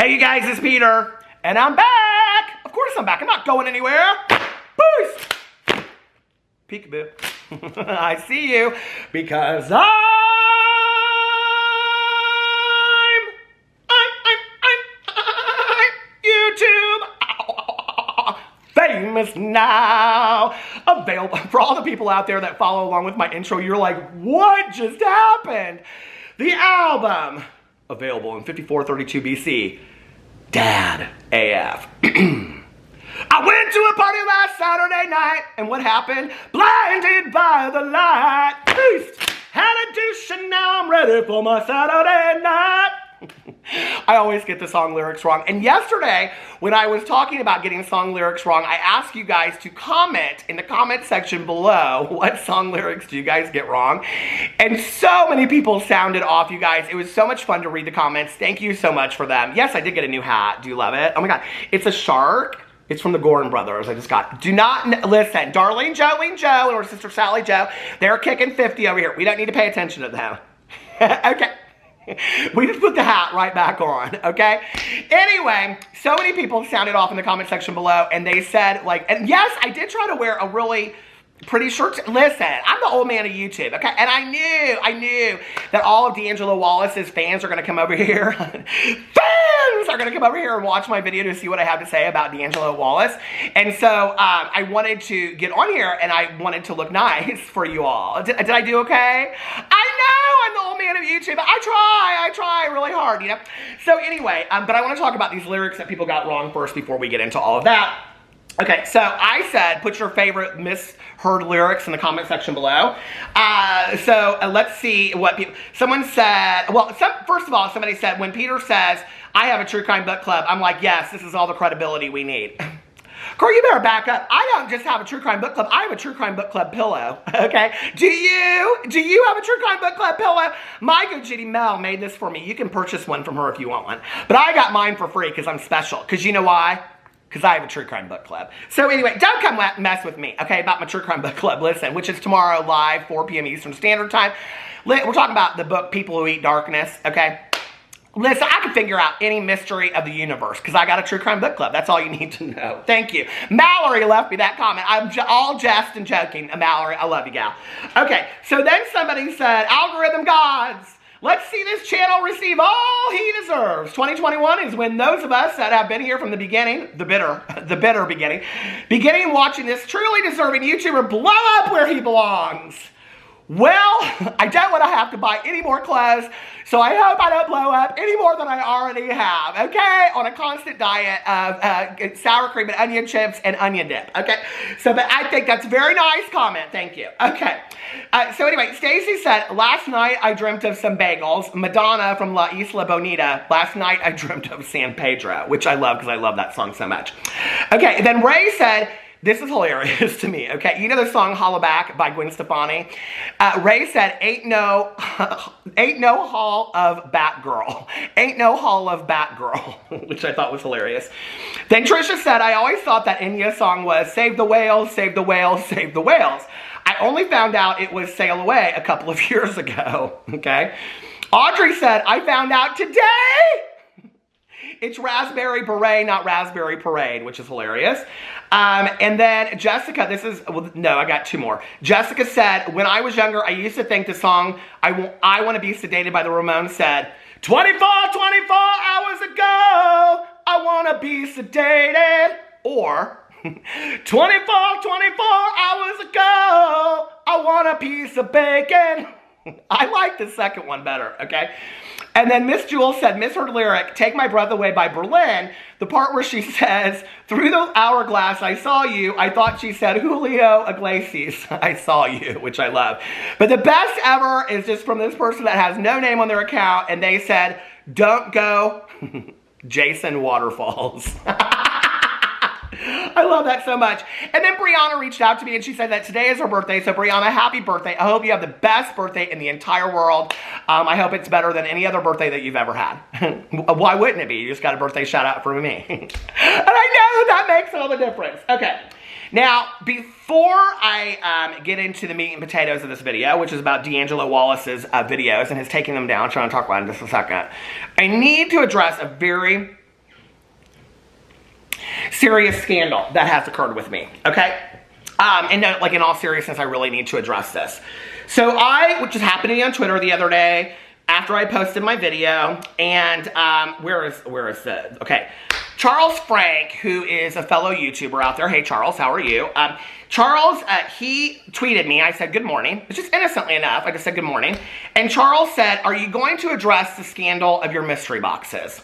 Hey you guys, it's Peter, and I'm back! Of course I'm back, I'm not going anywhere. Boost! Peekaboo. I see you, because I'm YouTube famous now. Available for all the people out there that follow along with my intro. You're like, what just happened? The album, available in 5432 BC, Dad AF. I went to a party last Saturday night, and what happened? Blinded by the light. Boost! Had a douche, and now I'm ready for my Saturday night. I always get the song lyrics wrong. And yesterday, when I was talking about getting song lyrics wrong, I asked you guys to comment in the comment section below, what song lyrics do you guys get wrong? And so many people sounded off, you guys. It was so much fun to read the comments. Thank you so much for them. Yes, I did get a new hat. Do you love it? Oh my God. It's a shark. It's from the Gordon brothers. I just got. Do not listen. Darlene Jolene Joe and her sister Sally Joe, they're kicking 50 over here. We don't need to pay attention to them. Okay. We just put the hat right back on, okay? Anyway, so many people sounded off in the comment section below, and they said, like, and yes, I did try to wear a really pretty shirt. Listen, I'm the old man of YouTube, okay? And I knew that all of D'Angelo Wallace's fans are going to come over here. Fans are going to come over here and watch my video to see what I have to say about D'Angelo Wallace. And so I wanted to get on here, and I wanted to look nice for you all. Did I do okay? I know I'm the old man of YouTube. I try really hard, you know? So anyway, but I want to talk about these lyrics that people got wrong first before we get into all of that. Okay, so I said, put your favorite misheard lyrics in the comment section below. Let's see what people, someone said, well, first of all, somebody said, when Peter says, I have a true crime book club, I'm like, yes, this is all the credibility we need. Corey, you better back up. I don't just have a true crime book club, I have a true crime book club pillow, okay? Do you have a true crime book club pillow? My good Judy Mel made this for me. You can purchase one from her if you want one. But I got mine for free because I'm special. Because you know why? Because I have a true crime book club. So anyway, don't come mess with me, okay, about my true crime book club. Listen, which is tomorrow live, 4 p.m. Eastern Standard Time. We're talking about the book People Who Eat Darkness, okay? Listen, I can figure out any mystery of the universe because I got a true crime book club. That's all you need to know. Thank you. Mallory left me that comment. I'm all jest and joking. Mallory, I love you, gal. Okay, so then somebody said, algorithm gods, let's see this channel receive all he deserves. 2021 is when those of us that have been here from the beginning, the bitter beginning watching this truly deserving YouTuber blow up where he belongs. Well, I don't want to have to buy any more clothes, so I hope I don't blow up any more than I already have, okay? On a constant diet of sour cream and onion chips and onion dip, okay? So, but I think that's a very nice comment, thank you. Okay, so anyway, Stacy said, last night I dreamt of some bagels. Madonna from La Isla Bonita, last night I dreamt of San Pedro, which I love because I love that song so much. Okay, then Ray said, this is hilarious to me, okay? You know the song Holla Back by Gwen Stefani? Ray said, ain't no hall of Batgirl. Ain't no hall of Batgirl, which I thought was hilarious. Then Trisha said, I always thought that Enya song was save the whales, save the whales, save the whales. I only found out it was Sail Away a couple of years ago, okay? Audrey said, I found out today. It's Raspberry Beret, not Raspberry Parade, which is hilarious. And then Jessica, no, I got two more. Jessica said, when I was younger, I used to think the song, I Want to Be Sedated by the Ramones said, 24 hours ago, I want to be sedated. Or, 24 hours ago, I want a piece of bacon. I like the second one better, okay? And then Miss Jewel said, misheard lyric, Take My Breath Away by Berlin. The part where she says, through the hourglass, I saw you. I thought she said, Julio Iglesias, I saw you, which I love. But the best ever is just from this person that has no name on their account, and they said, don't go, Jason Waterfalls. I love that so much. And then Brianna reached out to me and she said that today is her birthday. So Brianna, happy birthday. I hope you have the best birthday in the entire world. I hope it's better than any other birthday that you've ever had. Why wouldn't it be? You just got a birthday shout out from me. And I know that makes all the difference. Okay. Now, before I get into the meat and potatoes of this video, which is about D'Angelo Wallace's videos and his taking them down, I'm trying to talk about it in just a second, I need to address a very serious scandal that has occurred with me, okay? And no, like in all seriousness, I really need to address this. So which was happening on Twitter the other day, after I posted my video, and where is the, okay. Charles Frank, who is a fellow YouTuber out there. Hey, Charles, how are you? Charles, he tweeted me. I said, good morning. It's just innocently enough. I just said, good morning. And Charles said, are you going to address the scandal of your mystery boxes?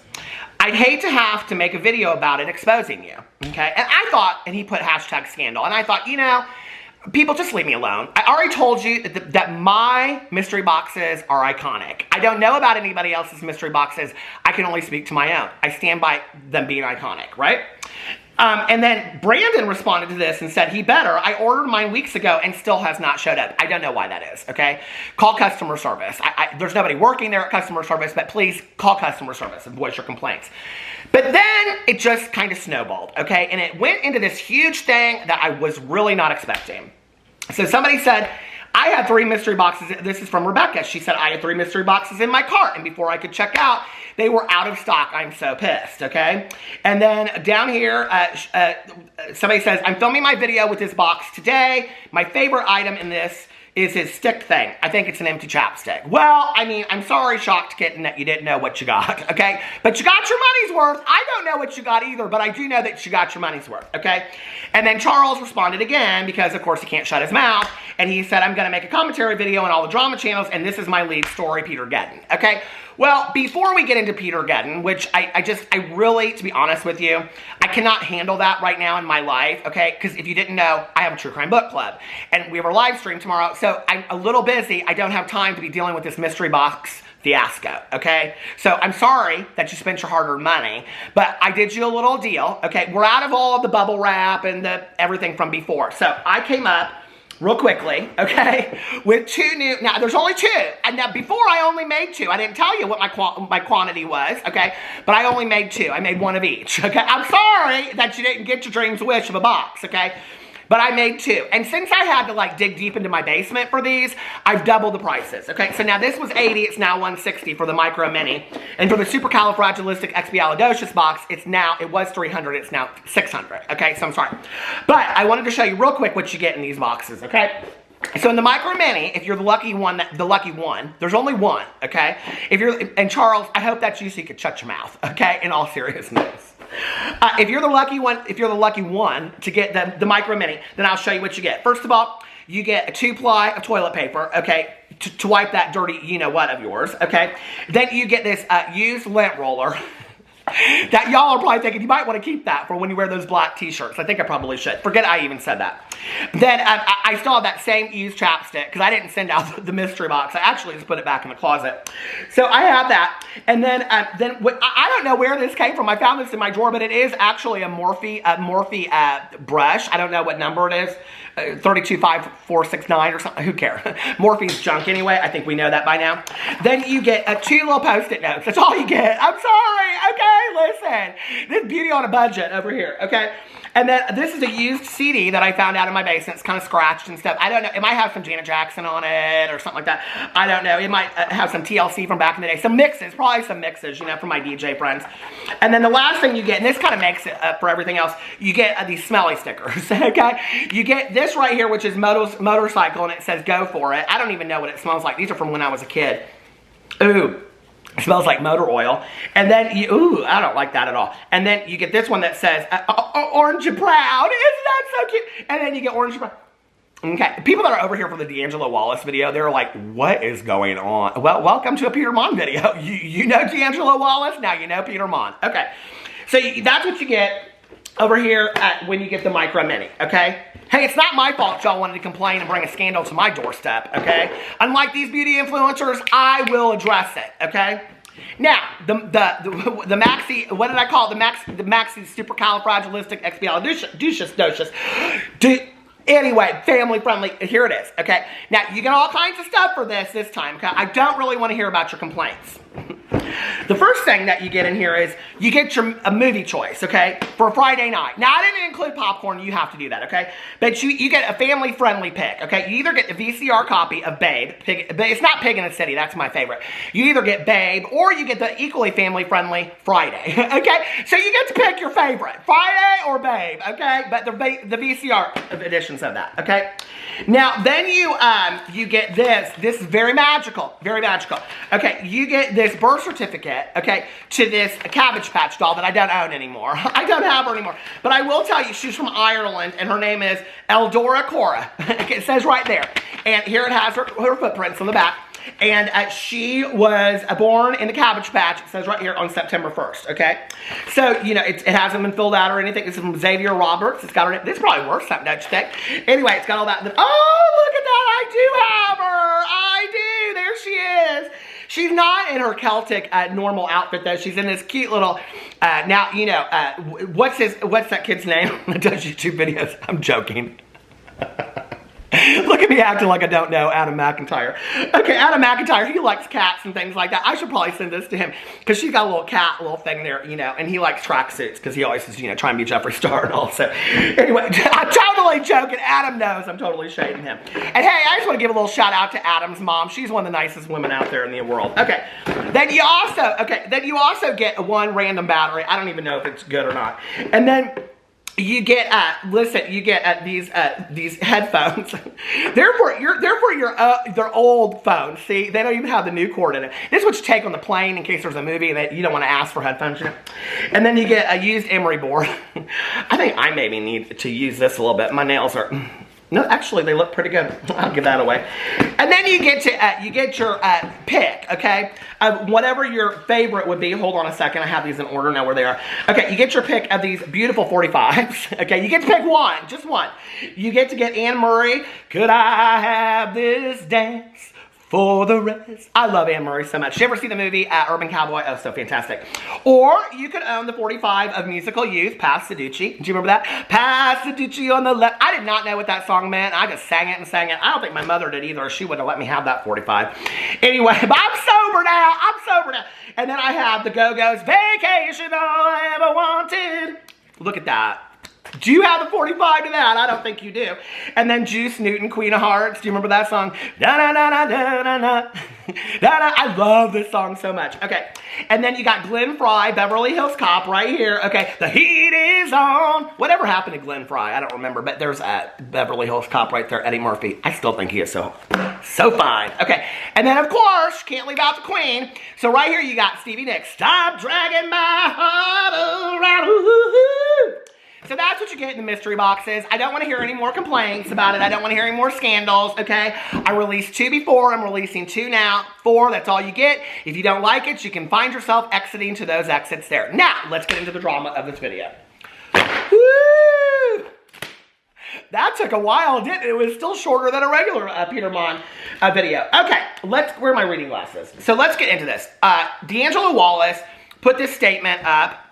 I'd hate to have to make a video about it exposing you, okay? And I thought, and he put hashtag scandal, and I thought, you know, people, just leave me alone. I already told you that my mystery boxes are iconic. I don't know about anybody else's mystery boxes. I can only speak to my own. I stand by them being iconic, right? And then Brandon responded to this and said, he better. I ordered mine weeks ago and still has not showed up. I don't know why that is, okay? Call customer service. There's nobody working there at customer service, but please call customer service and voice your complaints. But then it just kind of snowballed, okay? And it went into this huge thing that I was really not expecting. So somebody said, I had 3 mystery boxes. This is from Rebecca. She said, I had 3 mystery boxes in my cart, and before I could check out, they were out of stock. I'm so pissed, okay? And then down here, somebody says, I'm filming my video with this box today. My favorite item in this is his stick thing. I think it's an empty chapstick. Well, I mean, I'm sorry, shocked kitten, that you didn't know what you got, okay? But you got your money's worth. I don't know what you got either, but I do know that you got your money's worth, okay? And then Charles responded again, because of course he can't shut his mouth, and he said, I'm gonna make a commentary video on all the drama channels, and this is my lead story, Peter Geddon, okay? Well, before we get into Peter Geddon, which I really, to be honest with you, I cannot handle that right now in my life, okay? Because if you didn't know, I have a true crime book club, and we have our live stream tomorrow, so I'm a little busy. I don't have time to be dealing with this mystery box fiasco, okay? So I'm sorry that you spent your hard-earned money, but I did you a little deal, okay? We're out of all of the bubble wrap and everything from before. So I came up real quickly, okay, with 2 new, now there's only 2, and now before I only made 2, I didn't tell you what my quantity was, okay, but I only made 2, I made 1 of each, okay, I'm sorry that you didn't get your dream's wish of a box, okay, but I made 2, and since I had to like dig deep into my basement for these, I've doubled the prices, okay, so now this was $80, it's now $160 for the micro mini, and for the supercalifragilisticexpialidocious box, it was $300, it's now $600, okay, so I'm sorry, but I wanted to show you real quick what you get in these boxes, okay. So in the micro mini, if you're the lucky one, there's only 1, okay? And Charles, I hope that's you so you can shut your mouth, okay? In all seriousness. If you're the lucky one to get the micro mini, then I'll show you what you get. First of all, you get a 2-ply of toilet paper, okay, to wipe that dirty you-know-what of yours, okay? Then you get this used lint roller. That y'all are probably thinking you might want to keep that for when you wear those black t-shirts. I think I probably should. Forget I even said that. Then I still have that same used chapstick because I didn't send out the mystery box. I actually just put it back in the closet. So I have that. And then I don't know where this came from. I found this in my drawer, but it is actually a Morphe brush. I don't know what number it is. 325469 or something. Who cares? Morphe's junk anyway. I think we know that by now. Then you get 2 little post-it notes. That's all you get. I'm sorry. Okay, listen. This beauty on a budget over here. Okay. And then this is a used CD that I found out in my basement. It's kind of scratched and stuff. I don't know. It might have some Janet Jackson on it or something like that. I don't know. It might have some TLC from back in the day. Some mixes. Probably some mixes, you know, from my DJ friends. And then the last thing you get, and this kind of makes it up for everything else, you get these smelly stickers. Okay. You get this right here, which is motorcycle, and it says go for it. I don't even know what it smells like. These are from when I was a kid. Ooh. It smells like motor oil. And then ooh, I don't like that at all. And then you get this one that says, orange and proud. Isn't that so cute? And then you get orange and proud. Okay, people that are over here for the D'Angelo Wallace video, they're like, what is going on? Well, welcome to a Peter Monn video. You know D'Angelo Wallace, now you know Peter Monn. Okay, so that's what you get over here when you get the micro mini, okay? Hey, it's not my fault y'all wanted to complain and bring a scandal to my doorstep, okay? Unlike these beauty influencers, I will address it, okay? Now, the maxi, what did I call it? The maxi supercalifragilisticexpialidocious. Anyway, family friendly, here it is, okay? Now, you get all kinds of stuff for this time, okay? I don't really want to hear about your complaints. The first thing that you get in here is you get a movie choice, okay, for a Friday night. Now, I didn't include popcorn. You have to do that, okay? But you get a family-friendly pick, okay? You either get the VCR copy of Babe. It's not Pig in the City. That's my favorite. You either get Babe or you get the equally family-friendly Friday, okay? So you get to pick your favorite, Friday or Babe, okay? But the VCR editions of that, okay? Now, then you get this. This is very magical, very magical. Okay, you get this birth certificate, okay, to this Cabbage Patch doll that I don't own anymore. I don't have her anymore. But I will tell you, she's from Ireland, and her name is Eldora Cora. It says right there. And here it has her footprints on the back. And she was born in the Cabbage Patch, it says right here, on September 1st, okay? So, you know, it hasn't been filled out or anything. This is from Xavier Roberts. It's got her name. This is probably worth something, don't you think? Anyway, it's got all that. Oh, look at that. I do have her. I do. There she is. She's not in her Celtic normal outfit, though. She's in this cute little, now, you know, what's that kid's name that does YouTube videos? I'm joking. Look at me acting like I don't know Adam McIntyre. Okay, Adam McIntyre, he likes cats and things like that. I should probably send this to him because she's got a little thing there, you know, and he likes tracksuits because he always is, you know, trying to be Jeffree Star and all. So, anyway, I'm totally joking. Adam knows I'm totally shading him. And hey, I just want to give a little shout out to Adam's mom. She's one of the nicest women out there in the world. Okay, then you also get one random battery. I don't even know if it's good or not. And then you get these headphones. They're for their old phones. See, they don't even have the new cord in it. This is what you take on the plane in case there's a movie that you don't want to ask for headphones. You know? And then you get a used emery board. I think I maybe need to use this a little bit. My nails are. No, actually, they look pretty good. I'll give that away. And then you get your pick, okay, of whatever your favorite would be. Hold on a second. I have these in order now where they are. Okay, you get your pick of these beautiful 45s. Okay, you get to pick one, just one. You get to get Anne Murray. Could I have this dance for the rest? I love Anne Murray so much. Did you ever see the movie Urban Cowboy? Oh, so fantastic. Or you could own the 45 of Musical Youth, Pass the Duchy. Do you remember that? Pass the Duchy on the left. I did not know what that song meant. I just sang it and sang it. I don't think my mother did either. She wouldn't have let me have that 45. Anyway, but I'm sober now. I'm sober now. And then I have the Go-Go's Vacation All I Ever Wanted. Look at that. Do you have the 45 to that? I don't think you do. And then Juice Newton, Queen of Hearts. Do you remember that song? Da-da-da-da-da-da-da. Da-da. I love this song so much. Okay. And then you got Glenn Frey, Beverly Hills Cop right here. Okay. The heat is on. Whatever happened to Glenn Frey? I don't remember. But there's Beverly Hills Cop right there, Eddie Murphy. I still think he is so fine. Okay. And then, of course, can't leave out the Queen. So right here you got Stevie Nicks. Stop dragging my heart around. Ooh-hoo-hoo. So that's what you get in the mystery boxes. I don't want to hear any more complaints about it. I don't want to hear any more scandals, okay? I released 2 before. I'm releasing 2 now. 4, that's all you get. If you don't like it, you can find yourself exiting to those exits there. Now, let's get into the drama of this video. Woo! That took a while, didn't it? It was still shorter than a regular Peter Monn video. Okay, where are my reading glasses? So let's get into this. D'Angelo Wallace put this statement up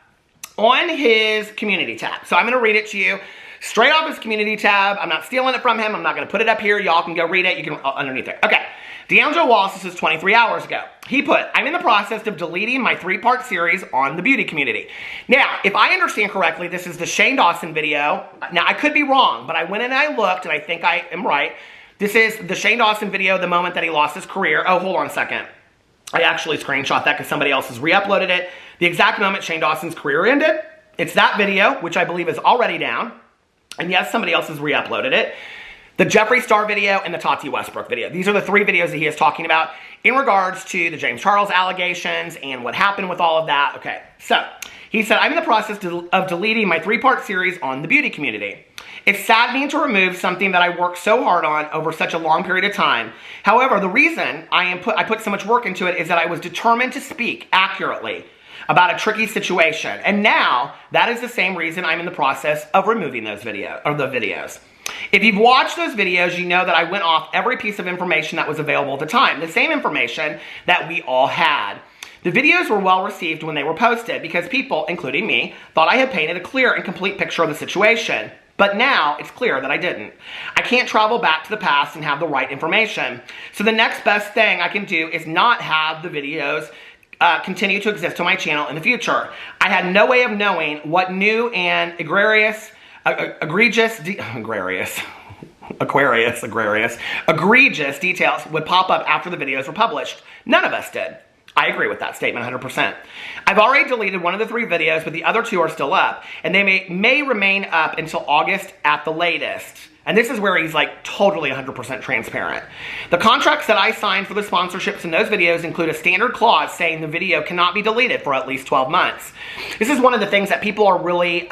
on his community tab. So I'm going to read it to you straight off his community tab. I'm not stealing it from him. I'm not going to put it up here. Y'all can go read it. You can underneath there. Okay. D'Angelo Wallace, this is 23 hours ago. He put, I'm in the process of deleting my 3-part series on the beauty community. Now, if I understand correctly, this is the Shane Dawson video. Now, I could be wrong, but I went in and I looked, and I think I am right. This is the Shane Dawson video, the moment that he lost his career. Oh, hold on a second. I actually screenshot that because somebody else has re-uploaded it. The exact moment Shane Dawson's career ended. It's that video, which I believe is already down. And yes, somebody else has re-uploaded it. The Jeffree Star video and the Tati Westbrook video. These are the 3 videos that he is talking about in regards to the James Charles allegations and what happened with all of that. Okay, so he said, I'm in the process of deleting my 3-part series on the beauty community. It's saddening to remove something that I worked so hard on over such a long period of time. However, the reason I put so much work into it is that I was determined to speak accurately about a tricky situation. And now, that is the same reason I'm in the process of removing those videos. If you've watched those videos, you know that I went off every piece of information that was available at the time. The same information that we all had. The videos were well received when they were posted because people, including me, thought I had painted a clear and complete picture of the situation. But now, it's clear that I didn't. I can't travel back to the past and have the right information. So the next best thing I can do is not have the videos continue to exist on my channel in the future. I had no way of knowing what new and egregious details would pop up after the videos were published. None of us did. I agree with that statement 100%. I've already deleted one of the 3 videos, but the other 2 are still up, and they may remain up until August at the latest. And this is where he's like totally 100% transparent. The contracts that I signed for the sponsorships in those videos include a standard clause saying the video cannot be deleted for at least 12 months. This is one of the things that people are really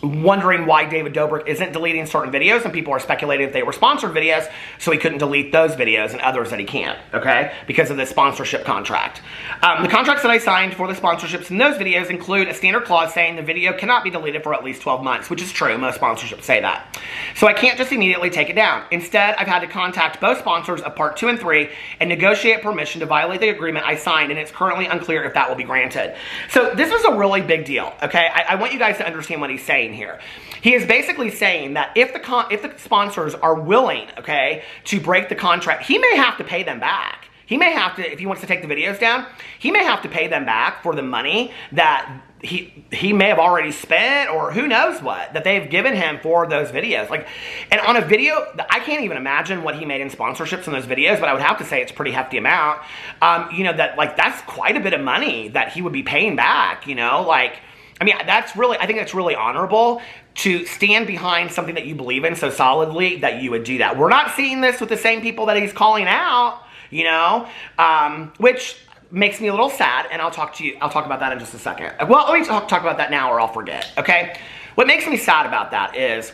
wondering why David Dobrik isn't deleting certain videos, and people are speculating if they were sponsored videos, so he couldn't delete those videos and others that he can't, okay, because of the sponsorship contract. The contracts that I signed for the sponsorships in those videos include a standard clause saying the video cannot be deleted for at least 12 months, which is true. Most sponsorships say that. So I can't just immediately take it down. Instead, I've had to contact both sponsors of part 2 and 3 and negotiate permission to violate the agreement I signed, and it's currently unclear if that will be granted. So this was a really big deal, okay? I want you guys to understand what he's saying here. He is basically saying that if the sponsors are willing, okay, to break the contract, he may have to pay them back. He may have to, if he wants to take the videos down, he may have to pay them back for the money that he may have already spent, or who knows what, that they've given him for those videos. Like, and on a video, I can't even imagine what he made in sponsorships in those videos, but I would have to say it's a pretty hefty amount. You know, that's quite a bit of money that he would be paying back, you know, like, I mean, I think that's really honorable to stand behind something that you believe in so solidly that you would do that. We're not seeing this with the same people that he's calling out, you know, which makes me a little sad, and I'll talk about that in just a second. Well, let me talk about that now or I'll forget, okay? What makes me sad about that is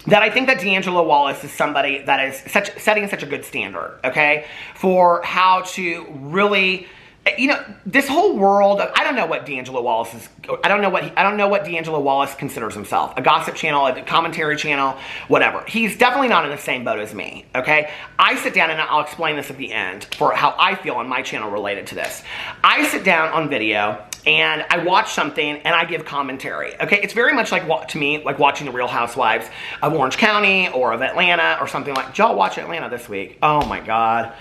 that I think that D'Angelo Wallace is somebody that is setting such a good standard, okay, for how to really, you know, this whole world of, I don't know what D'Angelo Wallace is, I don't know what D'Angelo Wallace considers himself. A gossip channel, a commentary channel, whatever. He's definitely not in the same boat as me, okay? I sit down, and I'll explain this at the end for how I feel on my channel related to this. I sit down on video, and I watch something, and I give commentary, okay? It's very much like, to me, like watching The Real Housewives of Orange County or of Atlanta or something like, did y'all watch Atlanta this week? Oh my God.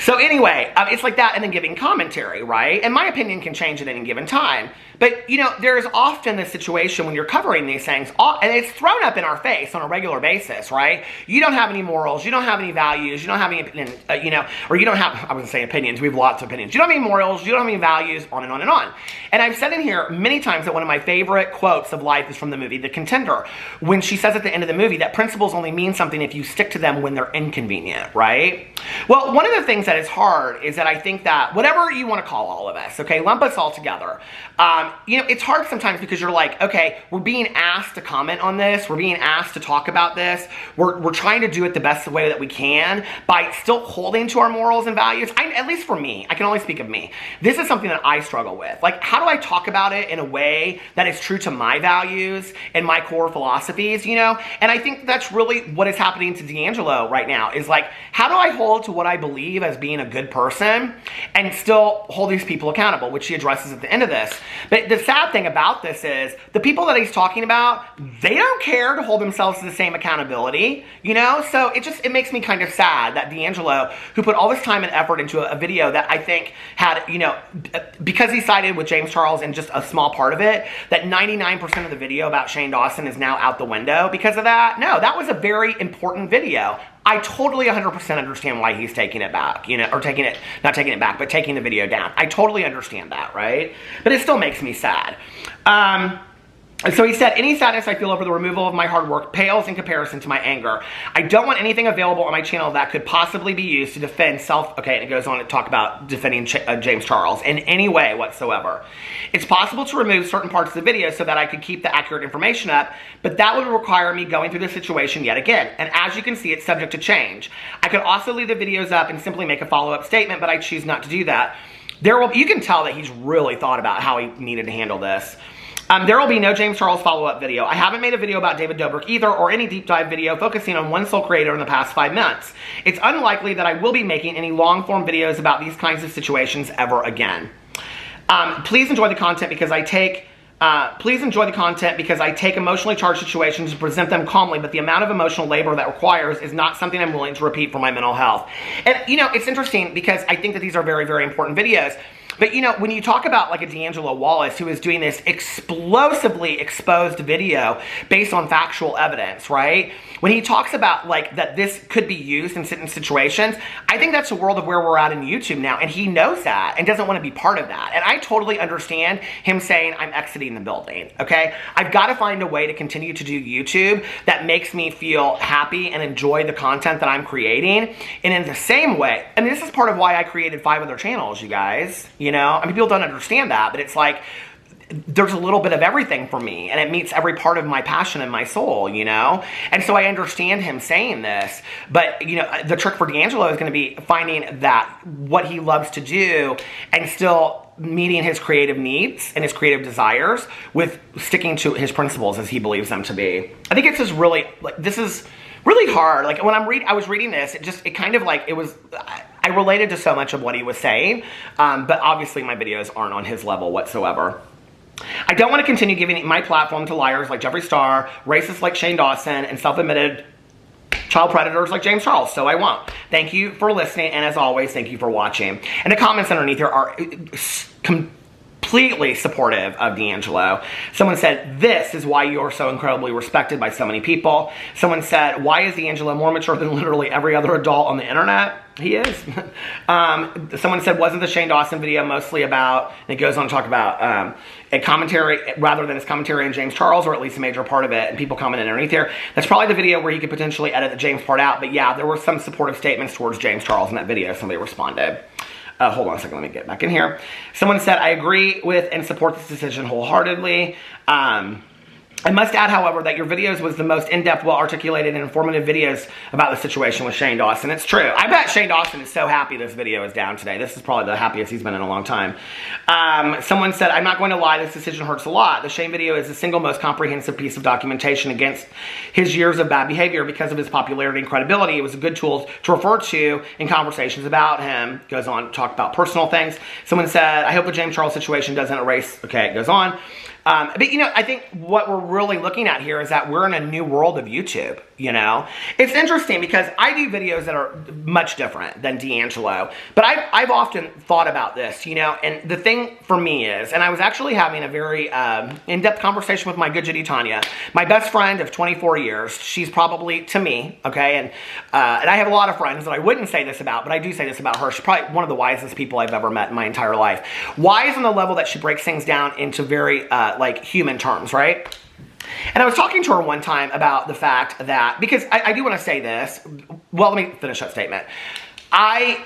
So anyway, it's like that, and then giving commentary, right? And my opinion can change at any given time. But, you know, there's often this situation when you're covering these things, and it's thrown up in our face on a regular basis, right? You don't have any morals, you don't have any values, you don't have any, you know, or you don't have, I wouldn't say opinions, we have lots of opinions. You don't have any morals, you don't have any values, on and on and on. And I've said in here many times that one of my favorite quotes of life is from the movie The Contender, when she says at the end of the movie that principles only mean something if you stick to them when they're inconvenient, right? Well, one of the things that is hard is that I think that, whatever you want to call all of us, okay, lump us all together, you know, it's hard sometimes because you're like, okay, we're being asked to comment on this, we're being asked to talk about this, we're trying to do it the best way that we can by still holding to our morals and values. At least for me, I can only speak of me. This is something that I struggle with. Like, how do I talk about it in a way that is true to my values and my core philosophies, you know? And I think that's really what is happening to D'Angelo right now, is like, how do I hold to what I believe as being a good person and still hold these people accountable, which he addresses at the end of this. But the sad thing about this is the people that he's talking about, they don't care to hold themselves to the same accountability, you know? So it makes me kind of sad that D'Angelo, who put all this time and effort into a video that I think had, you know, because he sided with James Charles in just a small part of it, that 99% of the video about Shane Dawson is now out the window because of that. No, that was a very important video. I totally 100% understand why he's taking it back, you know, or not taking it back, but taking the video down. I totally understand that, right? But it still makes me sad. So he said, any sadness I feel over the removal of my hard work pales in comparison to my anger. I don't want anything available on my channel that could possibly be used to defend okay, and it goes on to talk about defending James Charles in any way whatsoever. It's possible to remove certain parts of the video so that I could keep the accurate information up, but that would require me going through this situation yet again. And as you can see, it's subject to change. I could also leave the videos up and simply make a follow-up statement, but I choose not to do that. You can tell that he's really thought about how he needed to handle this. There will be no James Charles follow-up video. I haven't made a video about David Dobrik either, or any deep dive video focusing on one sole creator in the past 5 months. It's unlikely that I will be making any long-form videos about these kinds of situations ever again. Please enjoy the content because I take emotionally charged situations and present them calmly, but the amount of emotional labor that requires is not something I'm willing to repeat for my mental health. And, you know, it's interesting because I think that these are very, very important videos. But you know, when you talk about like a D'Angelo Wallace who is doing this explosively exposed video based on factual evidence, right? When he talks about like that this could be used in certain situations, I think that's the world of where we're at in YouTube now, and he knows that and doesn't want to be part of that. And I totally understand him saying, I'm exiting the building, okay? I've got to find a way to continue to do YouTube that makes me feel happy and enjoy the content that I'm creating. And in the same way, and this is part of why I created 5 other channels, you guys, you know? I mean, people don't understand that, but it's like, there's a little bit of everything for me, and it meets every part of my passion and my soul, you know? And so I understand him saying this, but, you know, the trick for D'Angelo is going to be finding that what he loves to do and still meeting his creative needs and his creative desires with sticking to his principles as he believes them to be. I think it's just really, like, this is really hard. Like, when I was reading this, it kind of like, I related to so much of what he was saying, but obviously my videos aren't on his level whatsoever. I don't want to continue giving my platform to liars like Jeffree Star, racists like Shane Dawson, and self-admitted child predators like James Charles, so I won't. Thank you for listening, and as always, thank you for watching. And the comments underneath here are completely supportive of D'Angelo. Someone said, this is why you are so incredibly respected by so many people. Someone said, why is D'Angelo more mature than literally every other adult on the internet? He is. Someone said, wasn't the Shane Dawson video mostly about, and it goes on to talk about a commentary, rather than his commentary on James Charles, or at least a major part of it, and people commented underneath here. That's probably the video where he could potentially edit the James part out, but yeah, there were some supportive statements towards James Charles in that video. Somebody responded. Hold on a second, let me get back in here. Someone said, I agree with and support this decision wholeheartedly. I must add, however, that your videos was the most in-depth, well-articulated, and informative videos about the situation with Shane Dawson. It's true. I bet Shane Dawson is so happy this video is down today. This is probably the happiest he's been in a long time. Someone said, I'm not going to lie, this decision hurts a lot. The Shane video is the single most comprehensive piece of documentation against his years of bad behavior because of his popularity and credibility. It was a good tool to refer to in conversations about him. Goes on to talk about personal things. Someone said, I hope the James Charles situation doesn't erase. Okay, it goes on. But, you know, I think what we're really looking at here is that we're in a new world of YouTube, you know? It's interesting because I do videos that are much different than D'Angelo, but I've often thought about this, you know? And the thing for me is, and I was actually having a very in-depth conversation with my good Judy Tanya, my best friend of 24 years. She's probably, to me, okay? And I have a lot of friends that I wouldn't say this about, but I do say this about her. She's probably one of the wisest people I've ever met in my entire life. Wise on the level that she breaks things down into very, like, human terms, right? And I was talking to her one time about the fact that, because I do want to say this, well, let me finish that statement.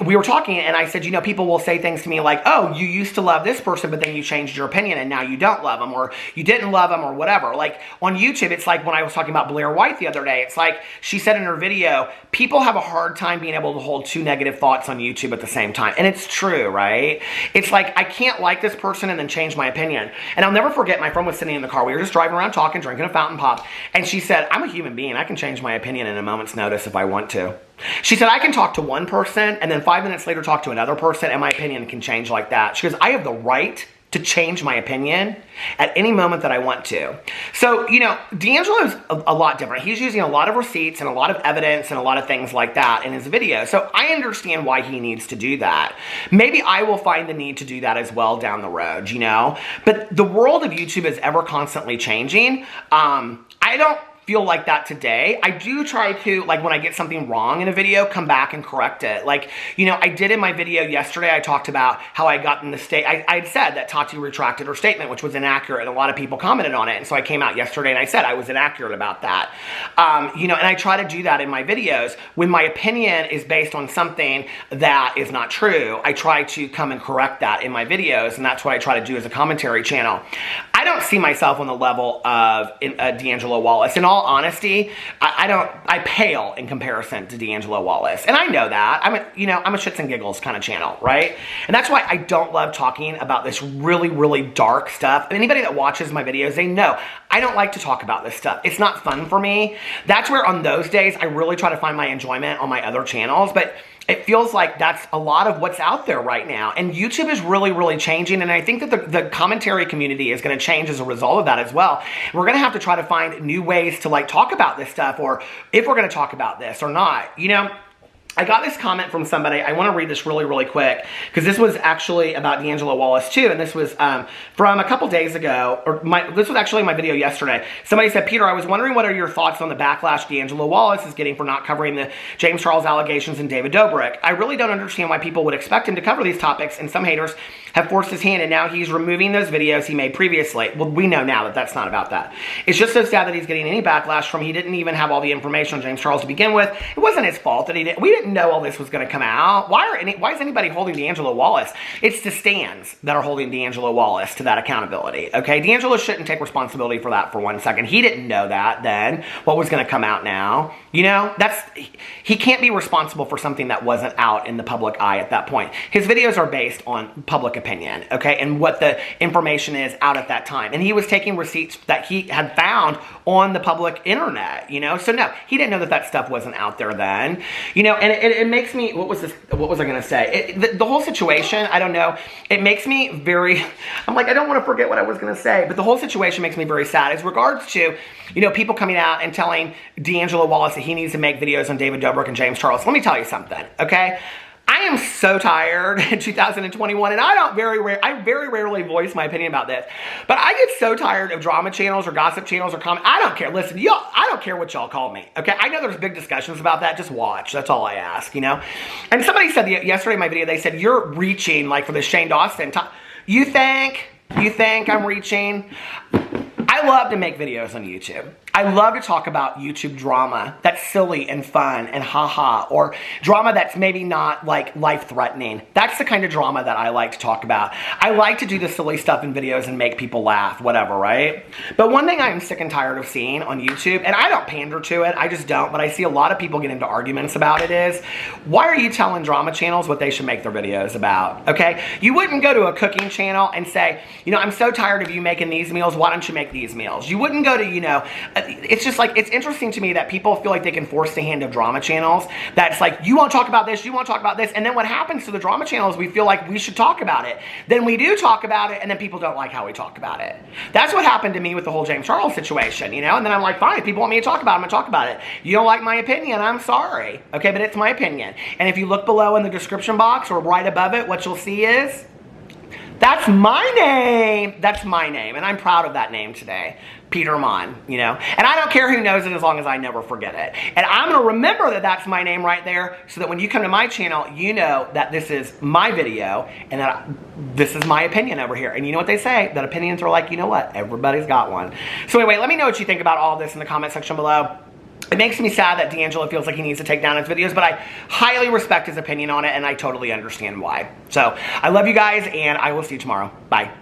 We were talking and I said, you know, people will say things to me like, oh, you used to love this person, but then you changed your opinion and now you don't love them, or you didn't love them, or whatever. Like on YouTube, it's like when I was talking about Blair White the other day, it's like she said in her video, people have a hard time being able to hold 2 negative thoughts on YouTube at the same time. And it's true, right? It's like, I can't like this person and then change my opinion. And I'll never forget, my friend was sitting in the car. We were just driving around talking, drinking a fountain pop. And she said, I'm a human being. I can change my opinion in a moment's notice if I want to. She said, I can talk to one person and then 5 minutes later talk to another person and my opinion can change like that. She goes, I have the right to change my opinion at any moment that I want to. So, you know, D'Angelo's a lot different. He's using a lot of receipts and a lot of evidence and a lot of things like that in his video. So I understand why he needs to do that. Maybe I will find the need to do that as well down the road, you know? But the world of YouTube is ever constantly changing. I don't feel like that today. I do try to, like when I get something wrong in a video, come back and correct it. Like, you know, I did in my video yesterday, I talked about how I got in the state, I had said that Tati retracted her statement, which was inaccurate, and a lot of people commented on it. And so I came out yesterday and I said I was inaccurate about that. You know, and I try to do that in my videos. When my opinion is based on something that is not true, I try to come and correct that in my videos, and that's what I try to do as a commentary channel. I don't see myself on the level of D'Angelo Wallace. In all honesty, I pale in comparison to D'Angelo Wallace. And I know that. I'm a shits and giggles kind of channel, right? And that's why I don't love talking about this really, really dark stuff. Anybody that watches my videos, they know I don't like to talk about this stuff. It's not fun for me. That's where on those days, I really try to find my enjoyment on my other channels. But it feels like that's a lot of what's out there right now. And YouTube is really, really changing. And I think that the commentary community is going to change as a result of that as well. We're going to have to try to find new ways to like talk about this stuff, or if we're going to talk about this or not. You know, I got this comment from somebody. I want to read this really, really quick because this was actually about D'Angelo Wallace too, and this was from a couple days ago, or this was actually my video yesterday. Somebody said, Peter, I was wondering what are your thoughts on the backlash D'Angelo Wallace is getting for not covering the James Charles allegations and David Dobrik. I really don't understand why people would expect him to cover these topics, and some haters have forced his hand, and now he's removing those videos he made previously. Well, we know now that that's not about that. It's just so sad that he's getting any backlash from he didn't even have all the information on James Charles to begin with. It wasn't his fault that he didn't. We didn't know all this was going to come out. Why is anybody holding D'Angelo Wallace? It's the stands that are holding D'Angelo Wallace to that accountability. Okay, D'Angelo shouldn't take responsibility for that for 1 second. He didn't know that then. What was going to come out now? You know, he can't be responsible for something that wasn't out in the public eye at that point. His videos are based on public opinion, okay, and what the information is out at that time. And he was taking receipts that he had found on the public internet, you know. So no, he didn't know that that stuff wasn't out there then, you know. And it makes me, what was I going to say? The whole situation, I don't know. It makes me very, I'm like, I don't want to forget what I was going to say, but the whole situation makes me very sad as regards to, you know, people coming out and telling D'Angelo Wallace that he needs to make videos on David Dobrik and James Charles. Let me tell you something, okay? I am so tired in 2021, and I very rarely voice my opinion about this, but I get so tired of drama channels or gossip channels or comment. I don't care. Listen, y'all, I don't care what y'all call me, okay? I know there's big discussions about that. Just watch. That's all I ask, you know? And somebody said yesterday in my video, they said, you're reaching, like, for the Shane Dawson. You think I'm reaching? I love to make videos on YouTube. I love to talk about YouTube drama that's silly and fun and haha, or drama that's maybe not like life-threatening. That's the kind of drama that I like to talk about. I like to do the silly stuff in videos and make people laugh, whatever, right? But one thing I'm sick and tired of seeing on YouTube, and I don't pander to it, I just don't, but I see a lot of people get into arguments about it, is why are you telling drama channels what they should make their videos about, okay? You wouldn't go to a cooking channel and say, you know, I'm so tired of you making these meals, why don't you make these meals? You wouldn't go to, you know, it's just like, it's interesting to me that people feel like they can force the hand of drama channels. That's like, you won't talk about this, you won't talk about this. And then what happens to the drama channels, we feel like we should talk about it. Then we do talk about it, and then people don't like how we talk about it. That's what happened to me with the whole James Charles situation, you know? And then I'm like, fine, if people want me to talk about it, I'm gonna talk about it. You don't like my opinion, I'm sorry. Okay, but it's my opinion. And if you look below in the description box or right above it, what you'll see is, that's my name. That's my name, and I'm proud of that name today. Peter Monn, you know? And I don't care who knows it as long as I never forget it. And I'm going to remember that that's my name right there so that when you come to my channel, you know that this is my video and that this is my opinion over here. And you know what they say? That opinions are like, you know what? Everybody's got one. So anyway, let me know what you think about all this in the comment section below. It makes me sad that D'Angelo feels like he needs to take down his videos, but I highly respect his opinion on it, and I totally understand why. So, I love you guys, and I will see you tomorrow. Bye.